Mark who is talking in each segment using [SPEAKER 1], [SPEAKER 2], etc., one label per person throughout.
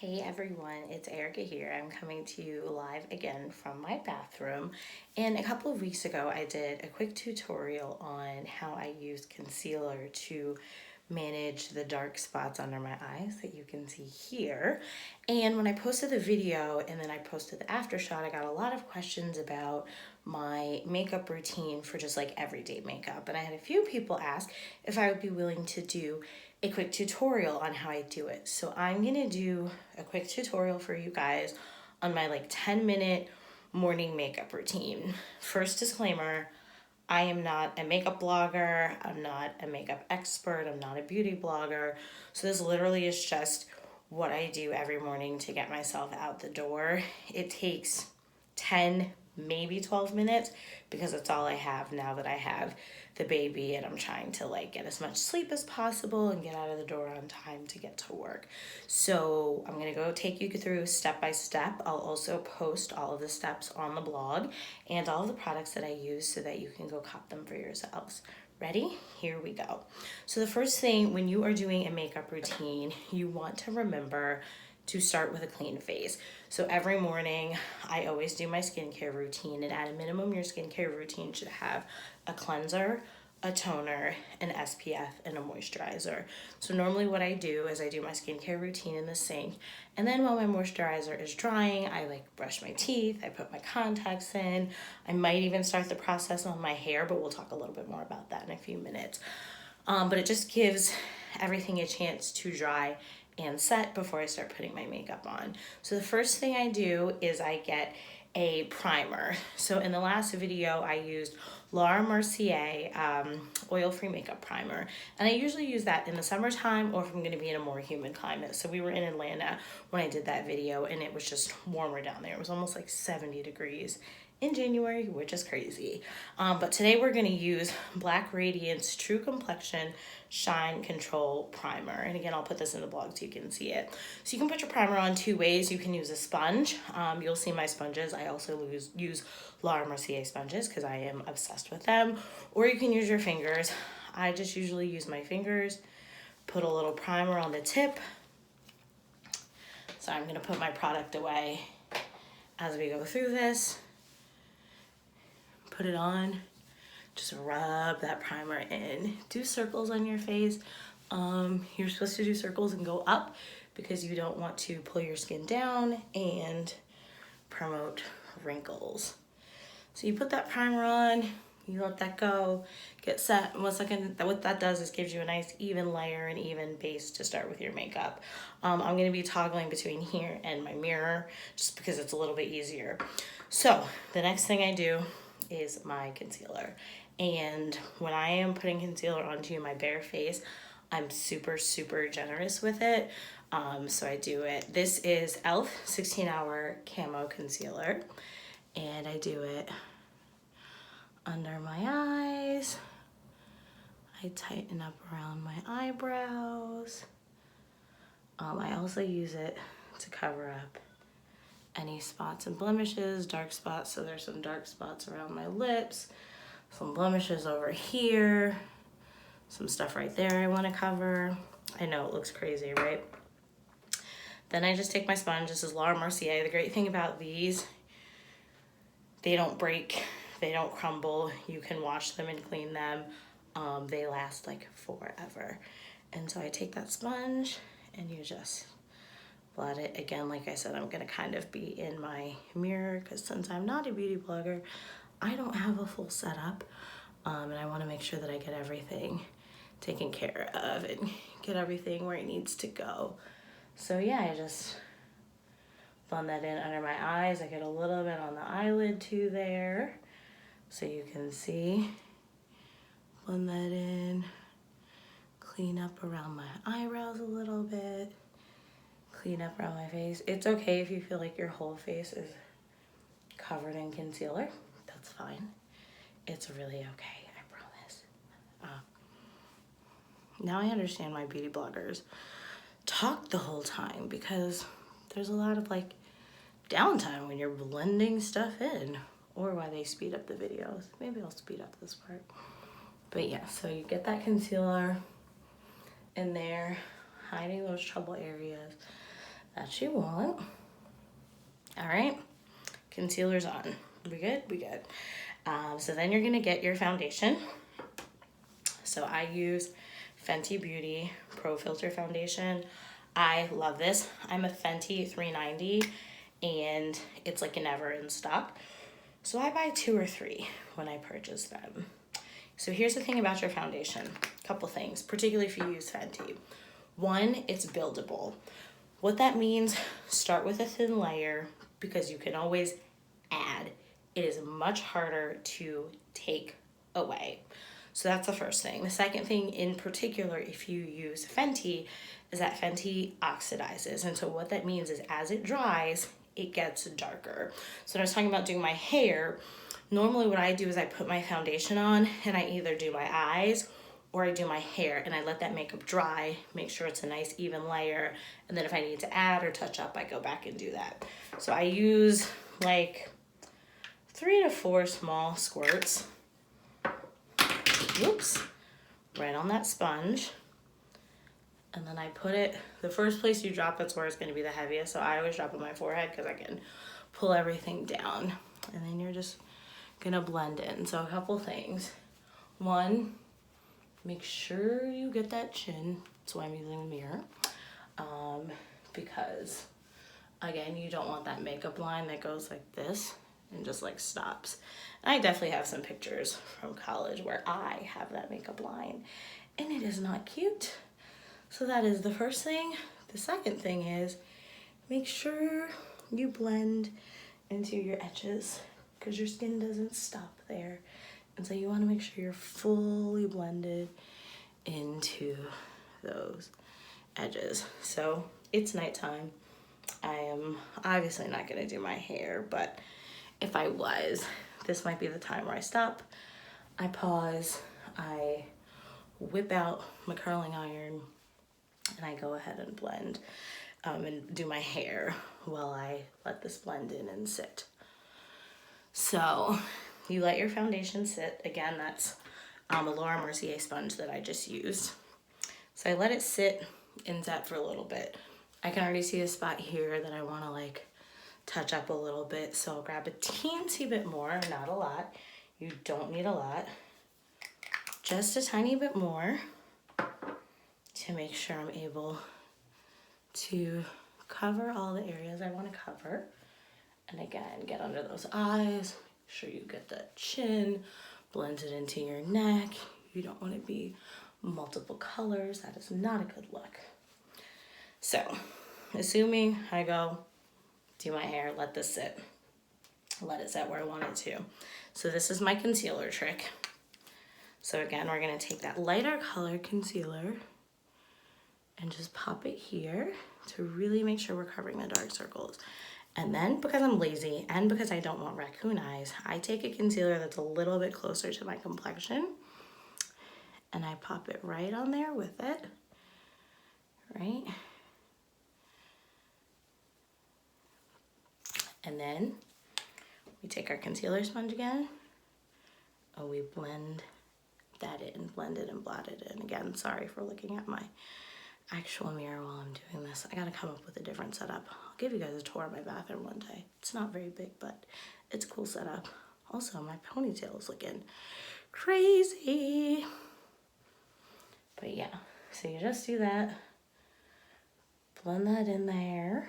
[SPEAKER 1] Hey everyone, it's Erica here. I'm coming to you live again from my bathroom. And a couple of weeks ago, I did a quick tutorial on how I use concealer to manage the dark spots under my eyes that you can see here. And when I posted the video and then I posted the after shot, I got a lot of questions about my makeup routine for just like everyday makeup. And I had a few people ask if I would be willing to do a quick tutorial on how I do it. So I'm gonna do a quick tutorial for you guys on my like 10-minute morning makeup routine. First disclaimer, I am not a makeup blogger, I'm not a makeup expert, I'm not a beauty blogger. So this literally is just what I do every morning to get myself out the door. It takes 10, maybe 12 minutes because that's all I have now that I have the baby and I'm trying to like get as much sleep as possible and get out of the door on time to get to work. So I'm gonna go take you through step by step. I'll also post all of the steps on the blog and all of the products that I use so that you can go cop them for yourselves. Ready? Here we go. So the first thing when you are doing a makeup routine, you want to remember to start with a clean face. So every morning, I always do my skincare routine, and at a minimum, your skincare routine should have a cleanser, a toner, an SPF, and a moisturizer. So normally what I do is I do my skincare routine in the sink, and then while my moisturizer is drying, I like brush my teeth, I put my contacts in, I might even start the process on my hair, but we'll talk a little bit more about that in a few minutes. But it just gives everything a chance to dry and set before I start putting my makeup on. So the first thing I do is I get a primer. So in the last video, I used Laura Mercier oil-free makeup primer. And I usually use that in the summertime or if I'm gonna be in a more humid climate. So we were in Atlanta when I did that video and it was just warmer down there. It was almost like 70 degrees in January, which is crazy. But today we're gonna use Black Radiance True Complexion Shine Control Primer. And again, I'll put this in the blog so you can see it. So you can put your primer on two ways. You can use a sponge. You'll see my sponges. I also use Laura Mercier sponges because I am obsessed with them. Or you can use your fingers. I just usually use my fingers. Put a little primer on the tip. So I'm gonna put my product away as we go through this. Put it on, just rub that primer in. Do circles on your face. You're supposed to do circles and go up because you don't want to pull your skin down and promote wrinkles. So you put that primer on, you let that go, get set. And what that does is gives you a nice even layer and even base to start with your makeup. I'm gonna be toggling between here and my mirror just because it's a little bit easier. So the next thing I do is my concealer. And when I am putting concealer onto my bare face, I'm super generous with it. So I do it. This is e.l.f. 16-Hour Camo Concealer. And I do it under my eyes. I tighten up around my eyebrows. I also use it to cover up any spots and blemishes, dark spots. So there's some dark spots around my lips, some blemishes over here, some stuff right there I want to cover. I know it looks crazy, right? Then I just take my sponge. This is Laura Mercier. The great thing about these, they don't break, they don't crumble. You can wash them and clean them. They last like forever. And so I take that sponge and you just blot it. Again, like I said, I'm gonna kind of be in my mirror because since I'm not a beauty blogger, I don't have a full setup. And I wanna make sure that I get everything taken care of and get everything where it needs to go. So yeah, I just blend that in under my eyes. I get a little bit on the eyelid too there, so you can see. Blend that in, clean up around my eyebrows a little bit. Clean up around my face. It's okay if you feel like your whole face is covered in concealer. That's fine. It's really okay, I promise. Now I understand why beauty bloggers talk the whole time because there's a lot of like downtime when you're blending stuff in, or why they speed up the videos. Maybe I'll speed up this part. But yeah, so you get that concealer in there, hiding those trouble areas. that you want. All right, concealer's on. We good? We good. So then you're gonna get your foundation. So I use Fenty Beauty Pro Filter Foundation. I love this. I'm a Fenty 390 and it's like never in stock. So I buy 2 or 3 when I purchase them. So here's the thing about your foundation. A couple things, particularly if you use Fenty. One, it's buildable. What that means, start with a thin layer because you can always add. It is much harder to take away. So that's the first thing. The second thing in particular, if you use Fenty, is that Fenty oxidizes. And so what that means is as it dries, it gets darker. So when I was talking about doing my hair, normally what I do is I put my foundation on and I either do my eyes or I do my hair and I let that makeup dry, make sure it's a nice even layer. And then if I need to add or touch up, I go back and do that. So I use like 3 to 4 small squirts. Whoops, right on that sponge. And then I put it, the first place you drop it's where it's gonna be the heaviest. So I always drop on my forehead because I can pull everything down. And then you're just gonna blend in. So a couple things. One, make sure you get that chin. That's why I'm using a mirror. Because again, you don't want that makeup line that goes like this and just like stops. And I definitely have some pictures from college where I have that makeup line and it is not cute. So that is the first thing. The second thing is make sure you blend into your edges because your skin doesn't stop there. And so you want to make sure you're fully blended into those edges. So it's nighttime. I am obviously not going to do my hair, but if I was, this might be the time where I stop, I pause, I whip out my curling iron, and I go ahead and blend and do my hair while I let this blend in and sit. So you let your foundation sit. Again, that's a Laura Mercier sponge that I just used. So I let it sit and set for a little bit. I can already see a spot here that I want to like touch up a little bit. So I'll grab a teensy bit more, not a lot. You don't need a lot. Just a tiny bit more to make sure I'm able to cover all the areas I want to cover. And again, get under those eyes, make sure you get that chin, blend it into your neck. You don't want to be multiple colors. That is not a good look. So, assuming I go do my hair, let this sit. Let it set where I want it to. So this is my concealer trick. So again, we're gonna take that lighter color concealer and just pop it here to really make sure we're covering the dark circles. And then because I'm lazy and because I don't want raccoon eyes, I take a concealer that's a little bit closer to my complexion and I pop it right on there with it, right? And then we take our concealer sponge again and we blend that in, blend it and blot it in. Again, sorry for looking at my actual mirror while I'm doing this. I gotta come up with a different setup. I'll give you guys a tour of my bathroom one day. It's not very big, but it's a cool setup. Also, my ponytail is looking crazy. But yeah, so you just do that. Blend that in there.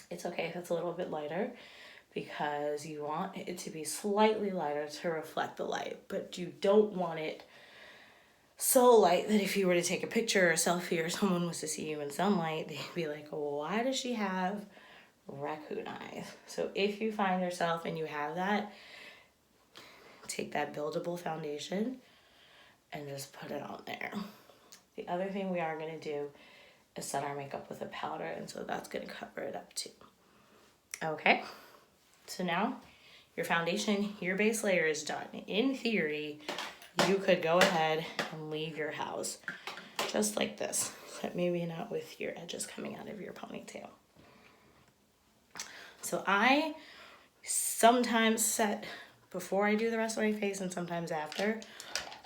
[SPEAKER 1] It's okay if it's a little bit lighter because you want it to be slightly lighter to reflect the light, but you don't want it so light that if you were to take a picture or a selfie or someone was to see you in sunlight, they'd be like, why does she have raccoon eyes? So if you find yourself and you have that, take that buildable foundation and just put it on there. The other thing we are gonna do is set our makeup with a powder, and so that's gonna cover it up too. Okay, so now your foundation, your base layer is done. In theory, you could go ahead and leave your house just like this, but maybe not with your edges coming out of your ponytail. So I sometimes set before I do the rest of my face and sometimes after,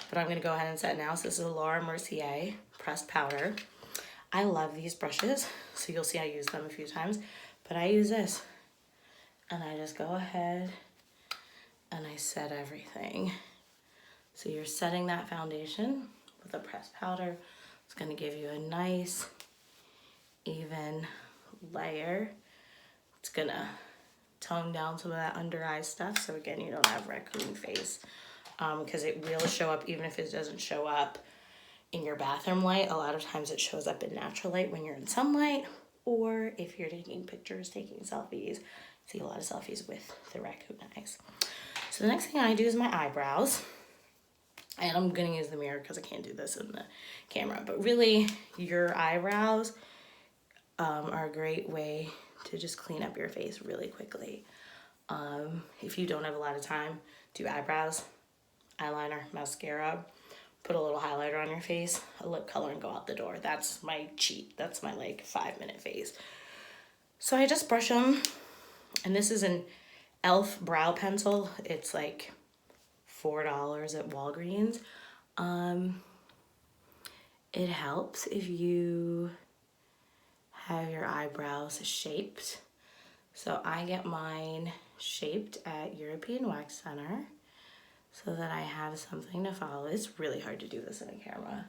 [SPEAKER 1] but I'm gonna go ahead and set now. So this is a Laura Mercier pressed powder. I love these brushes, so you'll see I use them a few times, but I use this and I just go ahead and I set everything. So you're setting that foundation with a pressed powder. It's gonna give you a nice, even layer. It's gonna tone down some of that under eye stuff. So again, you don't have raccoon face, because it will show up even if it doesn't show up in your bathroom light. A lot of times it shows up in natural light when you're in sunlight, or if you're taking pictures, taking selfies. I see a lot of selfies with the raccoon eyes. So the next thing I do is my eyebrows. And I'm gonna use the mirror because I can't do this in the camera. But really, your eyebrows are a great way to just clean up your face really quickly. If you don't have a lot of time, do eyebrows, eyeliner, mascara, put a little highlighter on your face, a lip color, and go out the door. That's my cheat. That's my like 5-minute face. So I just brush them. And this is an e.l.f. brow pencil. It's like $4 at Walgreens. It helps if you have your eyebrows shaped. So I get mine shaped at European Wax Center so that I have something to follow. It's really hard to do this in a camera.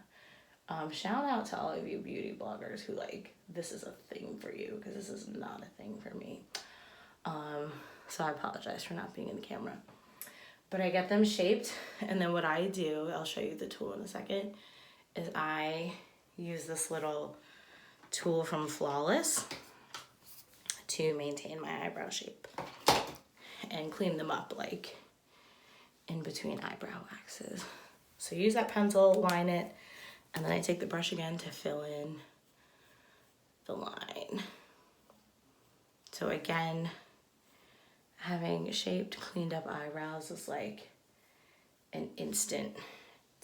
[SPEAKER 1] Shout out to all of you beauty bloggers who like, this is a thing for you, because this is not a thing for me. So I apologize for not being in the camera. But I get them shaped, and then what I do, I'll show you the tool in a second, is I use this little tool from Flawless to maintain my eyebrow shape and clean them up like in between eyebrow waxes. So use that pencil, line it, and then I take the brush again to fill in the line. So again, having shaped, cleaned up eyebrows is like an instant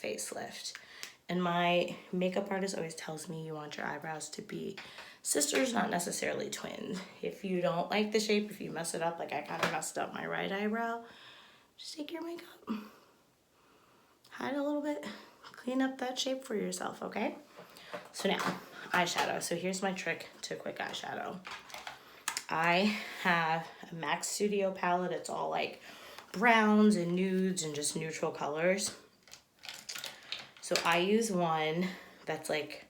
[SPEAKER 1] facelift. And my makeup artist always tells me you want your eyebrows to be sisters, not necessarily twins. If you don't like the shape, if you mess it up, like I kind of messed up my right eyebrow, just take your makeup, hide a little bit, clean up that shape for yourself, okay? So now, eyeshadow. So here's my trick to quick eyeshadow. I have a MAC Studio palette. It's all like browns and nudes and just neutral colors. So I use one that's like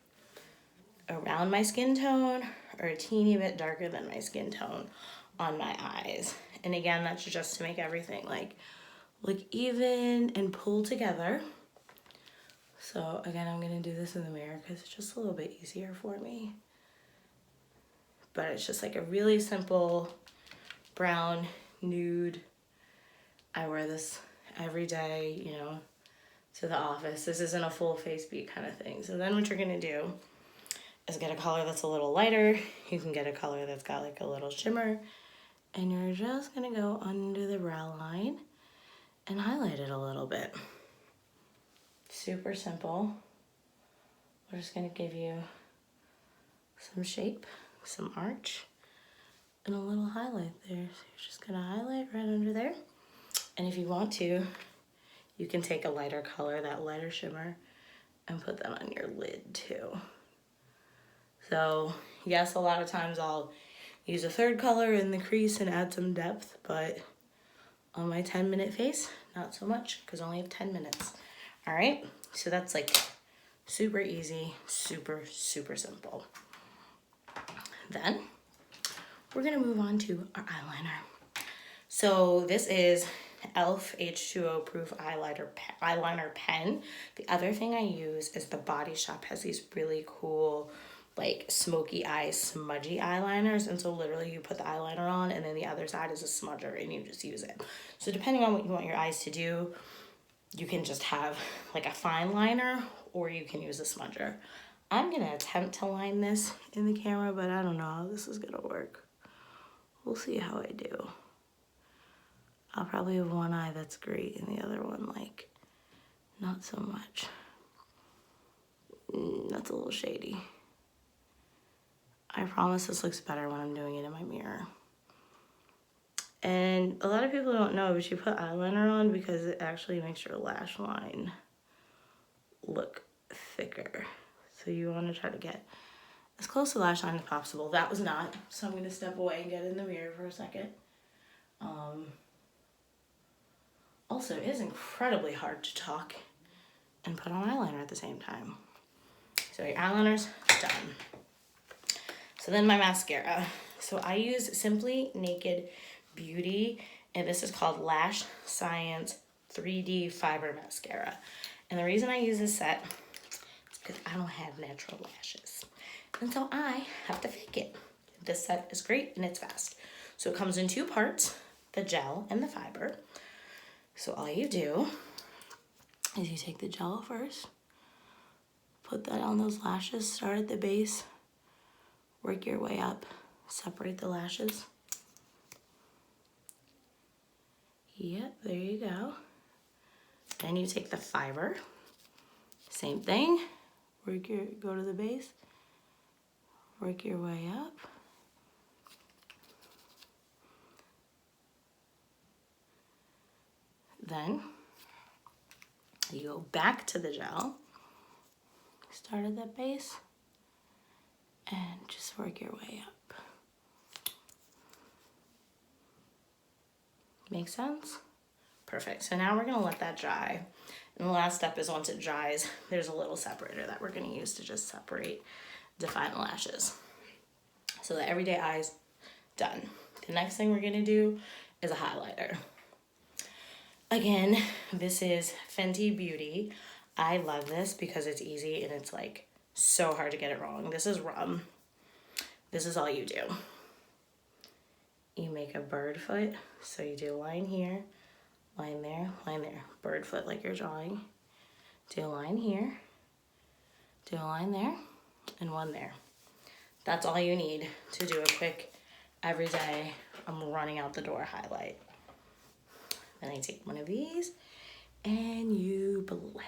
[SPEAKER 1] around my skin tone or a teeny bit darker than my skin tone on my eyes. And again, that's just to make everything like look even and pull together. So again, I'm gonna do this in the mirror because it's just a little bit easier for me. But it's just like a really simple brown nude. I wear this every day, you know, to the office. This isn't a full face beat kind of thing. So then what you're gonna do is get a color that's a little lighter. You can get a color that's got like a little shimmer, and you're just gonna go under the brow line and highlight it a little bit. Super simple. We're just gonna give you some shape, some arch, and a little highlight there. So you're just gonna highlight right under there. And if you want to, you can take a lighter color, that lighter shimmer, and put that on your lid too. So yes, a lot of times I'll use a third color in the crease and add some depth, but on my 10-minute face, not so much, because I only have 10 minutes. All right, so that's like super easy, super, super simple. Then we're gonna move on to our eyeliner. So this is e.l.f. H2O Proof eyeliner pen. The other thing I use is the Body Shop has these really cool like smoky eye, smudgy eyeliners. And so literally you put the eyeliner on and then the other side is a smudger and you just use it. So depending on what you want your eyes to do, you can just have like a fine liner or you can use a smudger. I'm gonna attempt to line this in the camera, but I don't know how this is gonna work. We'll see how I do. I'll probably have one eye that's great and the other one like not so much. That's a little shady. I promise this looks better when I'm doing it in my mirror. And a lot of people don't know, but you put eyeliner on because it actually makes your lash line look thicker. So you want to try to get as close to lash line as possible. That was not, so I'm gonna step away and get in the mirror for a second. Also, it is incredibly hard to talk and put on eyeliner at the same time. So your eyeliner's done. So then my mascara. So I use Simply Naked Beauty, and this is called Lash Science 3D Fiber Mascara. And the reason I use this set is because I don't have natural lashes. And so I have to fake it. This set is great and it's fast. So it comes in two parts, the gel and the fiber. So all you do is you take the gel first, put that on those lashes, start at the base, work your way up, separate the lashes. Yep, there you go. Then you take the fiber, same thing, go to the base, work your way up. Then you go back to the gel, start at that base, and just work your way up. Make sense? Perfect. So now we're gonna let that dry. And the last step is once it dries, there's a little separator that we're gonna use to just separate, define the lashes. So the everyday eyes, done. The next thing we're gonna do is a highlighter. Again, this is Fenty Beauty. I love this because it's easy and it's like so hard to get it wrong. This is Rum. This is all you do. You make a bird foot. So you do a line here, line there, bird foot like you're drawing. Do a line here, do a line there, and one there. That's all you need to do a quick everyday, I'm running out the door highlight. Then I take one of these and you blend.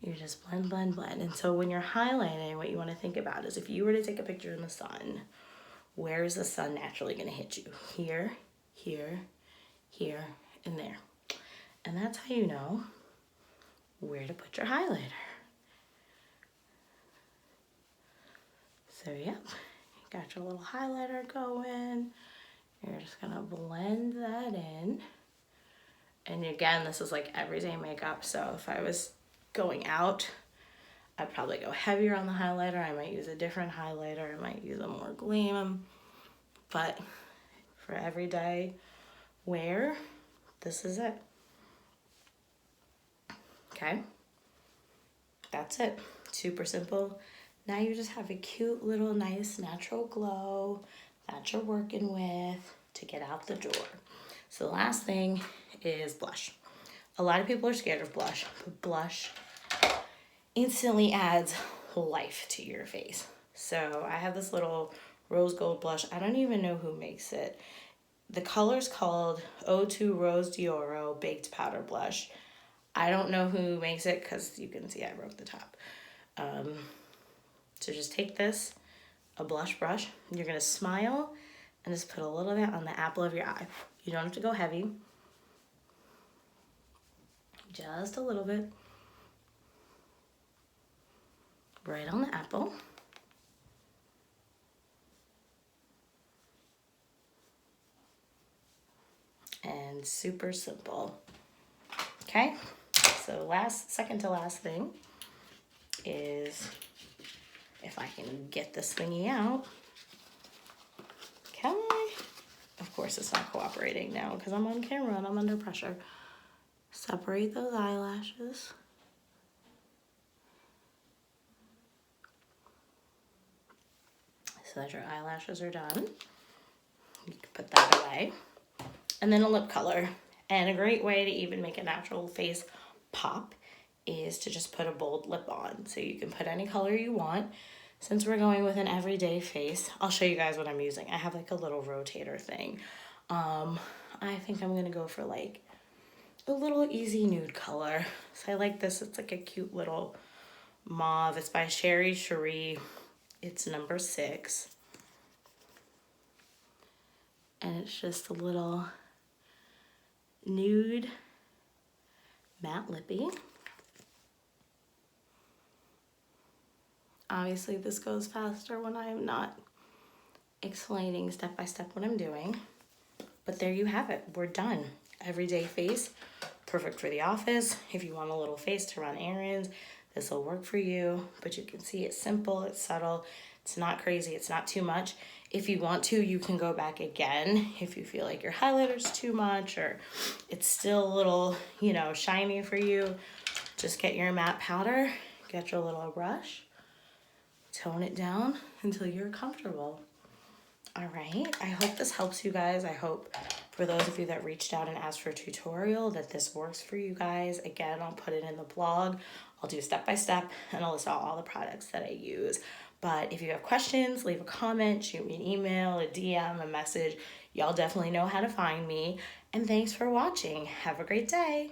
[SPEAKER 1] You just blend, blend, blend. And so when you're highlighting, what you want to think about is if you were to take a picture in the sun, where is the sun naturally going to hit you? Here, here, here, and there. And that's how you know where to put your highlighter. So yep, you got your little highlighter going. You're just gonna blend that in. And again, this is like everyday makeup. So if I was going out, I'd probably go heavier on the highlighter. I might use a different highlighter. I might use a more glam. But for everyday wear, this is it. Okay, that's it. Super simple. Now you just have a cute little nice natural glow that you're working with to get out the door. So the last thing is blush. A lot of people are scared of blush, but blush instantly adds life to your face. So I have this little rose gold blush. I don't even know who makes it. The color's called O2 Rose Dioro Baked Powder Blush. I don't know who makes it because you can see I broke the top. So just take this, a blush brush, and you're gonna smile and just put a little bit on the apple of your eye. You don't have to go heavy. Just a little bit. Right on the apple. And super simple. Okay, so second to last thing is, if I can get this thingy out, can I? Of course it's not cooperating now because I'm on camera and I'm under pressure. Separate those eyelashes. So that your eyelashes are done. You can put that away. And then a lip color. And a great way to even make a natural face pop is to just put a bold lip on. So you can put any color you want. Since we're going with an everyday face, I'll show you guys what I'm using. I have like a little rotator thing. I think I'm gonna go for like a little easy nude color. So I like this, it's like a cute little mauve. It's by Sherry Cherie. It's number 6. And it's just a little nude matte lippy. Obviously, this goes faster when I am not explaining step by step what I'm doing. But there you have it. We're done. Everyday face, perfect for the office. If you want a little face to run errands, this will work for you. But you can see it's simple, it's subtle, it's not crazy, it's not too much. If you want to, you can go back again if you feel like your highlighter's too much or it's still a little, shiny for you. Just get your matte powder, get your little brush, tone it down until you're comfortable. All right, I hope this helps you guys. I hope for those of you that reached out and asked for a tutorial that this works for you guys. Again, I'll put it in the blog. I'll do step by step and I'll list out all the products that I use. But if you have questions, leave a comment, shoot me an email, a DM, a message. Y'all definitely know how to find me. And thanks for watching. Have a great day.